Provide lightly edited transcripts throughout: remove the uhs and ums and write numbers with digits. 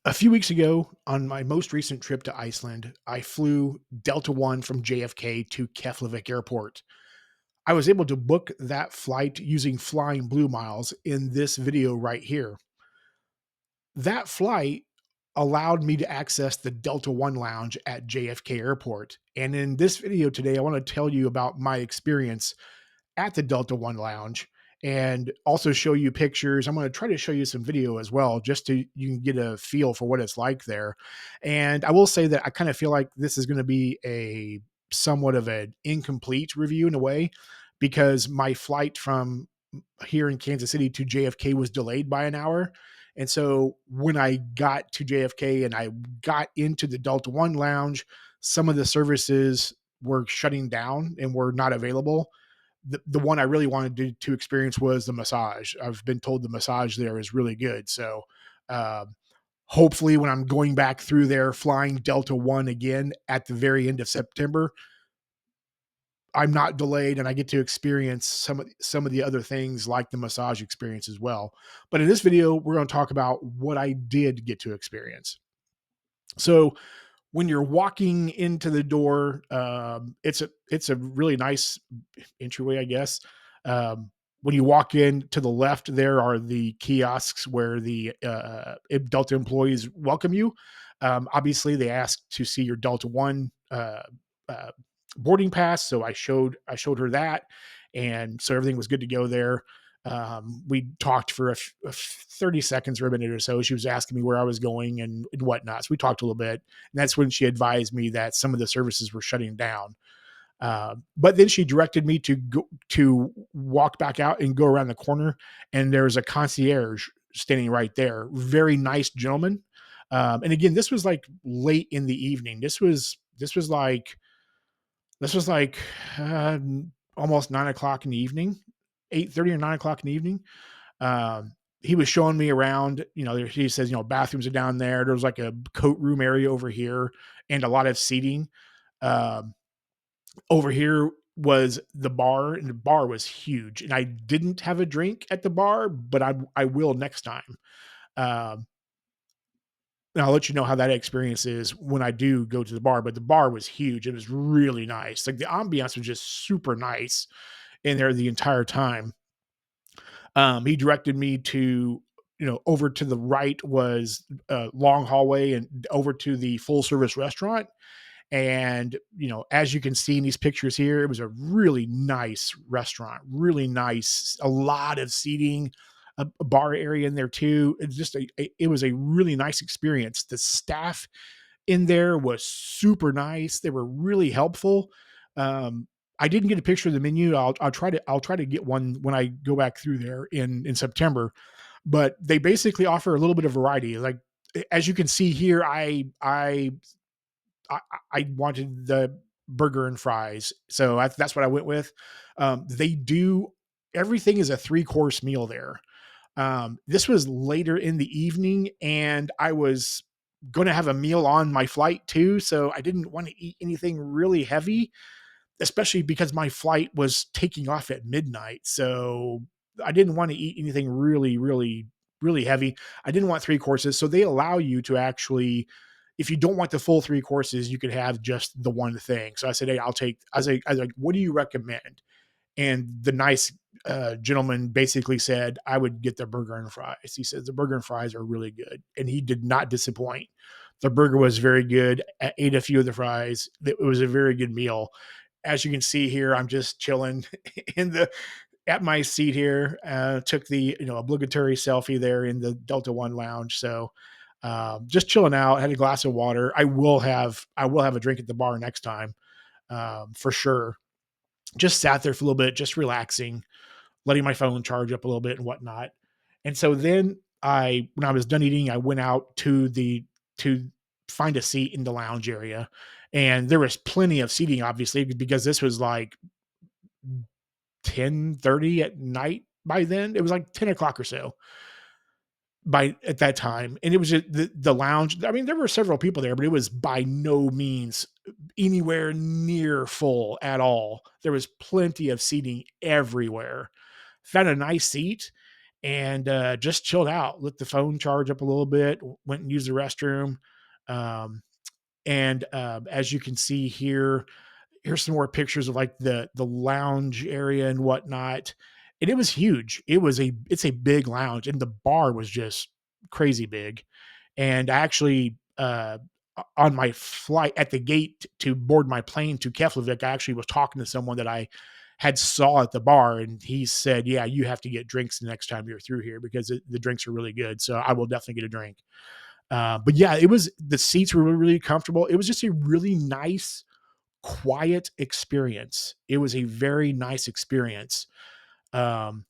A few weeks ago, on my most recent trip to Iceland, I flew Delta One from JFK to Keflavik Airport. I was able to book that flight using Flying Blue Miles in this video right here. That flight allowed me to access the Delta One lounge at JFK Airport. And in this video today, I want to tell you about my experience at the Delta One Lounge and also show you pictures. I'm going to try to show you some video as well, just to you can get a feel for what it's like there. And I will say that I kind of feel like this is going to be a somewhat of an incomplete review in a way, because my flight from here in Kansas City to JFK was delayed by an hour. And so when I got to JFK and I got into the Delta One lounge, some of the services were shutting down and were not available. The one I really wanted to experience was the massage. I've been told the massage there is really good. So uh, hopefully when I'm going back through there flying Delta One again at the very end of September, I'm not delayed and I get to experience some of the other things like the massage experience as well. But in this video, we're going to talk about what I did get to experience. So when you're walking into the door, it's a really nice entryway, I guess. When you walk in to the left, there are the kiosks where the Delta employees welcome you. Obviously, they ask to see your Delta One uh, boarding pass, so I showed her that, and so everything was good to go there. We talked for 30 seconds or a minute or so. She was asking me where I was going and whatnot. So we talked a little bit. And that's when she advised me that some of the services were shutting down. But then she directed me to walk back out and go around the corner. And there's a concierge standing right there. Very nice gentleman. And again, this was like late in the evening. This was like uh, almost 9 o'clock in the evening, 8:30 or 9 o'clock in the evening. Um, he was showing me around. He says, bathrooms are down there. There was like a coat room area over here and a lot of seating. Um, Over here was the bar, and the bar was huge. And I didn't have a drink at the bar, but I will next time. Um, and I'll let you know how that experience is when I do go to the bar. But the bar was huge. It was really nice. Like the ambiance was just super nice in there the entire time. He directed me to, over to the right was a long hallway and over to the full service restaurant. And, as you can see in these pictures here, it was a really nice restaurant, really nice, a lot of seating, a bar area in there too. It was a really nice experience. The staff in there was super nice. They were really helpful. I didn't get a picture of the menu. I'll try to get one when I go back through there in September. But they basically offer a little bit of variety. Like as you can see here, I, I wanted the burger and fries, so that's what I went with. They do Everything is a three-course meal there. This was later in the evening, and I was going to have a meal on my flight too, so I didn't want to eat anything really heavy, especially because my flight was taking off at midnight. So I didn't want to eat anything really, really, really heavy. I didn't want three courses. So they allow you to actually, if you don't want the full three courses, you could have just the one thing. So I said, hey, I was like, what do you recommend? And the nice gentleman basically said I would get the burger and fries. He says the burger and fries are really good, and he did not disappoint. The burger was very good. I ate a few of the fries. It was a very good meal. As you can see here, I'm just chilling in the at my seat here. Took the obligatory selfie there in the Delta One lounge. So just chilling out. Had a glass of water. I will have a drink at the bar next time, for sure. Just sat there for a little bit, just relaxing, letting my phone charge up a little bit and whatnot. And so then when I was done eating, I went out to find a seat in the lounge area, and there was plenty of seating, obviously, because this was like 10:30 at night. By then, it was like 10 o'clock or so by at that time, and it was the lounge. I mean, there were several people there, but it was by no means anywhere near full at all. There was plenty of seating everywhere. Found a nice seat, and just chilled out, let the phone charge up a little bit, went and used the restroom. Um, and as you can see here, here's some more pictures of like the lounge area and whatnot. And it was huge. It's a big lounge, and the bar was just crazy big. And actually, on my flight at the gate to board my plane to Keflavik, I actually was talking to someone that I had saw at the bar, and he said, "Yeah, you have to get drinks the next time you're through here because the drinks are really good." So I will definitely get a drink. But yeah, the seats were really, really comfortable. It was just a really nice, quiet experience. It was a very nice experience. Um,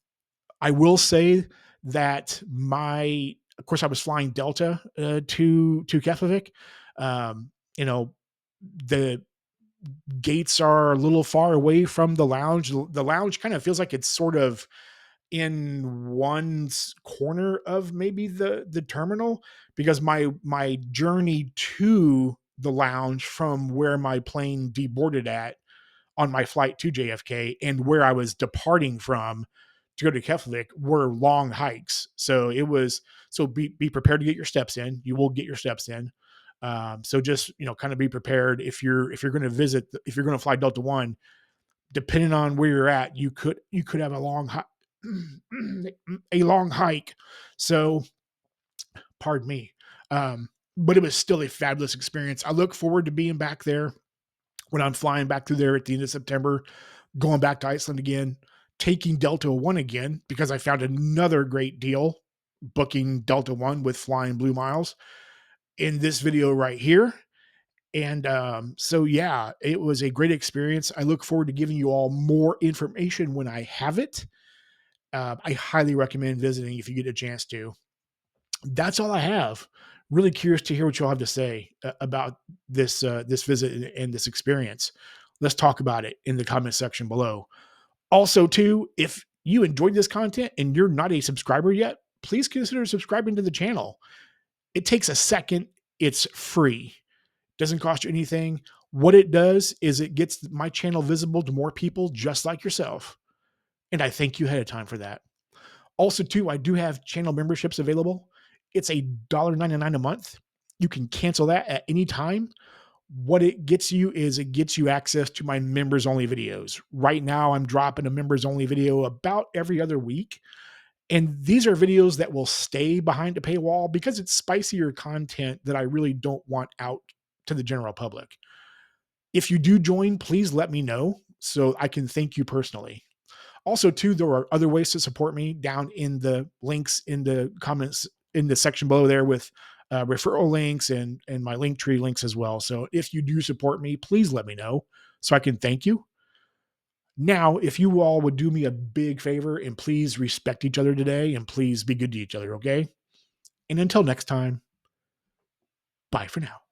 I will say that of course, I was flying Delta to Keflavik. Um, you know, the gates are a little far away from the lounge. The lounge kind of feels like it's sort of in corner of maybe the terminal, because my journey to the lounge from where my plane deboarded at on my flight to JFK and where I was departing from to go to Keflavik were long hikes. So be prepared to get your steps in. You will get your steps in. So just kind of be prepared if you're going to if you're going to fly Delta One, depending on where you're at, you could have a long a long hike. So pardon me. But it was still a fabulous experience. I look forward to being back there when I'm flying back through there at the end of September, going back to Iceland again, taking Delta One again, because I found another great deal booking Delta One with Flying Blue Miles in this video right here. And so, yeah, it was a great experience. I look forward to giving you all more information when I have it. I highly recommend visiting if you get a chance to. That's all I have. Really curious to hear what y'all have to say about this visit and this experience. Let's talk about it in the comment section below. Also, too, if you enjoyed this content and you're not a subscriber yet, please consider subscribing to the channel. It takes a second. It's free. Doesn't cost you anything. What it does is it gets my channel visible to more people just like yourself. And I thank you ahead of time for that. Also, too, I do have channel memberships available. It's $1.99 a month. You can cancel that at any time. What it gets you is it gets you access to my members only videos. Right now, I'm dropping a members only video about every other week. And these are videos that will stay behind a paywall because it's spicier content that I really don't want out to the general public. If you do join, please let me know so I can thank you personally. Also, too, there are other ways to support me down in the links in the comments in the section below there with referral links and my link tree links as well. So if you do support me, please let me know so I can thank you. Now, if you all would do me a big favor and please respect each other today and please be good to each other, okay? And until next time, bye for now.